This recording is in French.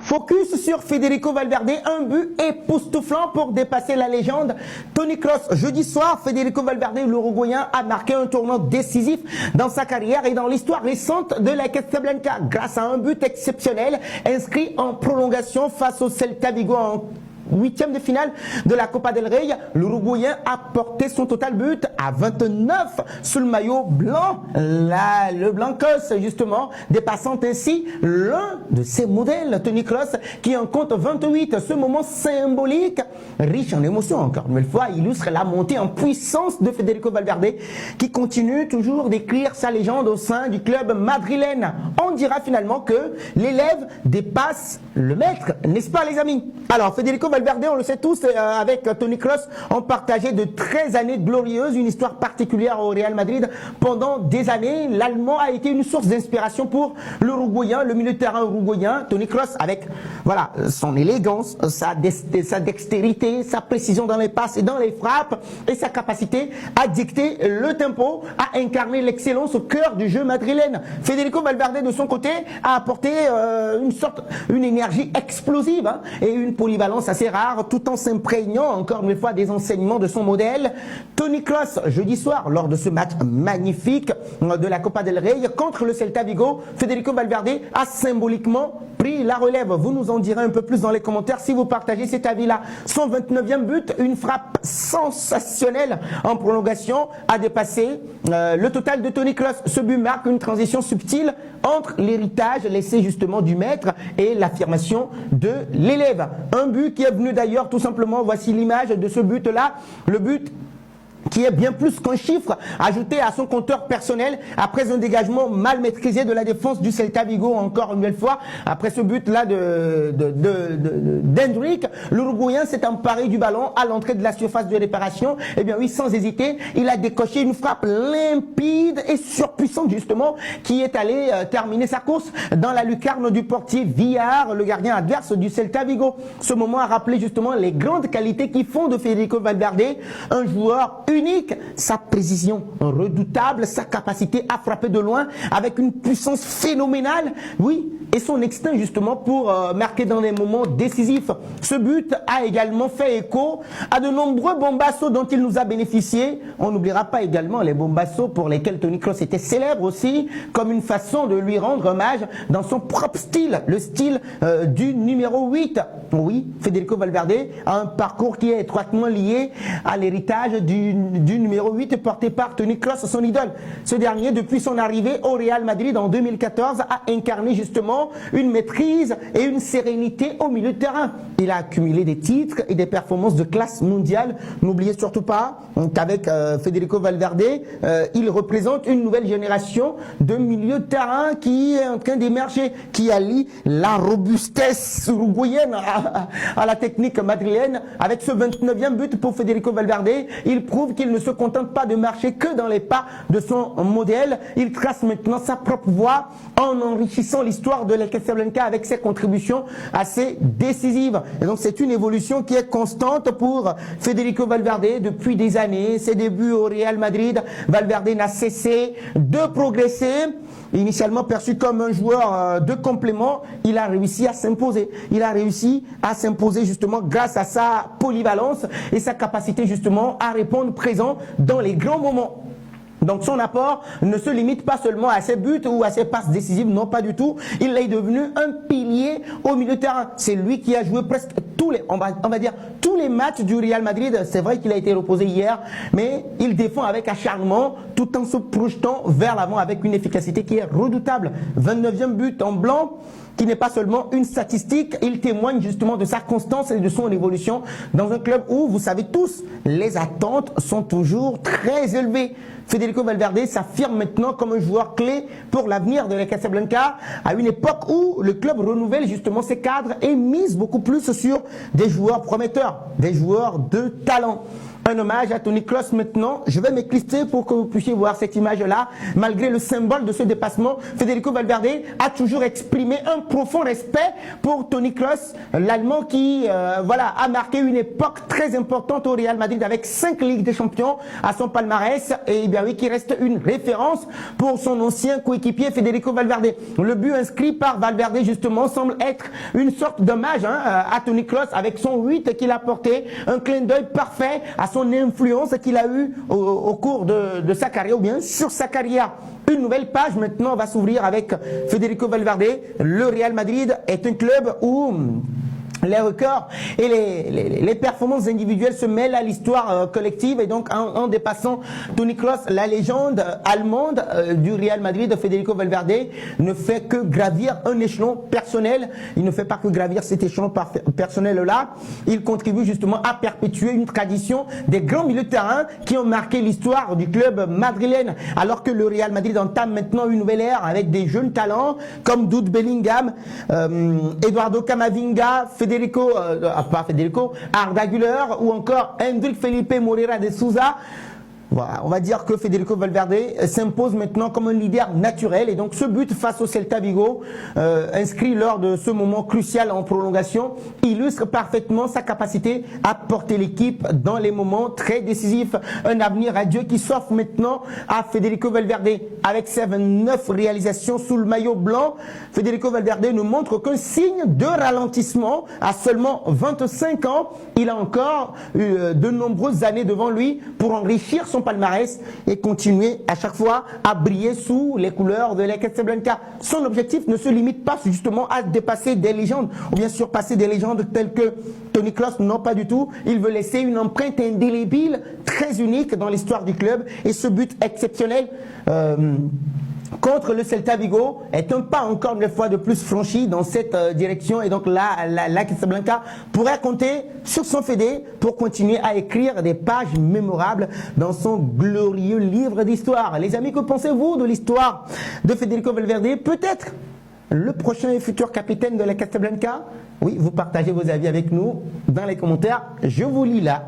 Focus sur Federico Valverde, un but époustouflant pour dépasser la légende. Toni Kroos, jeudi soir, Federico Valverde, l'Uruguayen, a marqué un tournant décisif dans sa carrière et dans l'histoire récente de la Casablanca grâce à un but exceptionnel inscrit en prolongation face au Celta Vigo en huitième de finale de la Copa del Rey. L'Uruguayen a porté son total but à 29 sous le maillot blanc. Le Blancos, justement, dépassant ainsi l'un de ses modèles, Toni Kroos, qui en compte 28. Ce moment symbolique, riche en émotions, encore une fois, illustre la montée en puissance de Federico Valverde, qui continue toujours d'écrire sa légende au sein du club madrilène. On dira finalement que l'élève dépasse le maître, n'est-ce pas les amis? Alors, Federico Valverde, on le sait tous, avec Toni Kroos, ont partagé de 13 années glorieuses, une histoire particulière au Real Madrid. Pendant des années, l'Allemand a été une source d'inspiration pour l'Uruguayen, le milieu de terrain uruguayen. Toni Kroos, avec voilà, son élégance, sa dextérité, sa précision dans les passes et dans les frappes, et sa capacité à dicter le tempo, à incarner l'excellence au cœur du jeu madrilène. Federico Valverde, de son côté, a apporté une énergie explosive et une polyvalence assez rare, tout en s'imprégnant encore une fois des enseignements de son modèle. Toni Kroos, jeudi soir, lors de ce match magnifique de la Copa del Rey contre le Celta Vigo, Federico Valverde a symboliquement pris la relève. Vous nous en direz un peu plus dans les commentaires si vous partagez cet avis-là. Son 29e but, une frappe sensationnelle en prolongation, a dépassé le total de Toni Kroos. Ce but marque une transition subtile entre l'héritage laissé justement du maître et l'affirmation de l'élève. Un but qui est venu d'ailleurs tout simplement, voici l'image de ce but-là, le but qui est bien plus qu'un chiffre ajouté à son compteur personnel après un dégagement mal maîtrisé de la défense du Celta Vigo, encore une nouvelle fois. Après ce but-là d'Hendrick, l'Uruguayen s'est emparé du ballon à l'entrée de la surface de réparation. Et bien oui, sans hésiter, il a décoché une frappe limpide et surpuissante justement qui est allée terminer sa course dans la lucarne du portier Villar, le gardien adverse du Celta Vigo. Ce moment a rappelé justement les grandes qualités qui font de Federico Valverde un joueur unique, sa précision redoutable, sa capacité à frapper de loin avec une puissance phénoménale, oui, et son instinct justement pour marquer dans des moments décisifs. Ce but a également fait écho à de nombreux bombassos dont il nous a bénéficié. On n'oubliera pas également les bombassos pour lesquels Toni Kroos était célèbre aussi, comme une façon de lui rendre hommage dans son propre style, le style du numéro 8. Oui, Federico Valverde a un parcours qui est étroitement lié à l'héritage du numéro 8 porté par Toni Kroos, son idole. Ce dernier, depuis son arrivée au Real Madrid en 2014, a incarné justement une maîtrise et une sérénité au milieu de terrain. Il a accumulé des titres et des performances de classe mondiale. N'oubliez surtout pas qu'avec Federico Valverde, il représente une nouvelle génération de milieu de terrain qui est en train d'émerger, qui allie la robustesse uruguayenne à la technique madrilène. Avec ce 29e but pour Federico Valverde, il prouve qu'il ne se contente pas de marcher que dans les pas de son modèle. Il trace maintenant sa propre voie en enrichissant l'histoire de la Casablanca avec ses contributions assez décisives. Et donc c'est une évolution qui est constante pour Federico Valverde depuis des années. Ses débuts au Real Madrid, Valverde n'a cessé de progresser. Initialement perçu comme un joueur de complément, il a réussi à s'imposer. Il a réussi à s'imposer justement grâce à sa polyvalence et sa capacité justement à répondre présent dans les grands moments. Donc son apport ne se limite pas seulement à ses buts ou à ses passes décisives, non pas du tout. Il est devenu un pilier au milieu de terrain. C'est lui qui a joué presque tous les, on va dire tous les matchs du Real Madrid. C'est vrai qu'il a été reposé hier, mais il défend avec acharnement tout en se projetant vers l'avant avec une efficacité qui est redoutable. 29e but en blanc, qui n'est pas seulement une statistique, il témoigne justement de sa constance et de son évolution dans un club où, vous savez tous, les attentes sont toujours très élevées. Federico Valverde s'affirme maintenant comme un joueur clé pour l'avenir de la Casablanca à une époque où le club renouvelle justement ses cadres et mise beaucoup plus sur des joueurs prometteurs, des joueurs de talent. un hommage à Toni Kroos maintenant. Je vais m'éclipser pour que vous puissiez voir cette image-là. Malgré le symbole de ce dépassement, Federico Valverde a toujours exprimé un profond respect pour Toni Kroos, l'Allemand qui voilà, a marqué une époque très importante au Real Madrid avec 5 Ligues des Champions à son palmarès et bien oui, qui reste une référence pour son ancien coéquipier Federico Valverde. Le but inscrit par Valverde justement semble être une sorte d'hommage à Toni Kroos avec son 8 qu'il a porté, un clin d'œil parfait à son influence qu'il a eu au cours de sa carrière ou bien sur sa carrière. Une nouvelle page maintenant va s'ouvrir avec Federico Valverde. Le Real Madrid est un club où les records et les performances individuelles se mêlent à l'histoire collective et donc en dépassant Toni Kroos, la légende allemande du Real Madrid, Federico Valverde ne fait que gravir un échelon personnel. Il ne fait pas que gravir cet échelon personnel-là. Il contribue justement à perpétuer une tradition des grands milieux de terrain qui ont marqué l'histoire du club madrilène. Alors que le Real Madrid entame maintenant une nouvelle ère avec des jeunes talents comme Jude Bellingham, Eduardo Camavinga, Arda Güler ou encore Hendrik Felipe Moreira de Souza. Voilà, on va dire que Federico Valverde s'impose maintenant comme un leader naturel et donc ce but face au Celta Vigo inscrit lors de ce moment crucial en prolongation illustre parfaitement sa capacité à porter l'équipe dans les moments très décisifs. Un avenir radieux qui s'offre maintenant à Federico Valverde avec ses 29 réalisations sous le maillot blanc. Federico Valverde ne montre qu'un signe de ralentissement à seulement 25 ans. Il a encore eu de nombreuses années devant lui pour enrichir son palmarès et continuer à chaque fois à briller sous les couleurs de la Casablanca. Son objectif ne se limite pas justement à dépasser des légendes ou bien surpasser des légendes telles que Toni Kroos, non pas du tout. Il veut laisser une empreinte indélébile, très unique dans l'histoire du club et ce but exceptionnel contre le Celta Vigo est un pas encore une fois de plus franchi dans cette direction et donc là, la Casablanca pourrait compter sur son fédé pour continuer à écrire des pages mémorables dans son glorieux livre d'histoire. Les amis, que pensez-vous de l'histoire de Federico Valverde? Peut-être le prochain et futur capitaine de la Casablanca? Oui, vous partagez vos avis avec nous dans les commentaires. Je vous lis là.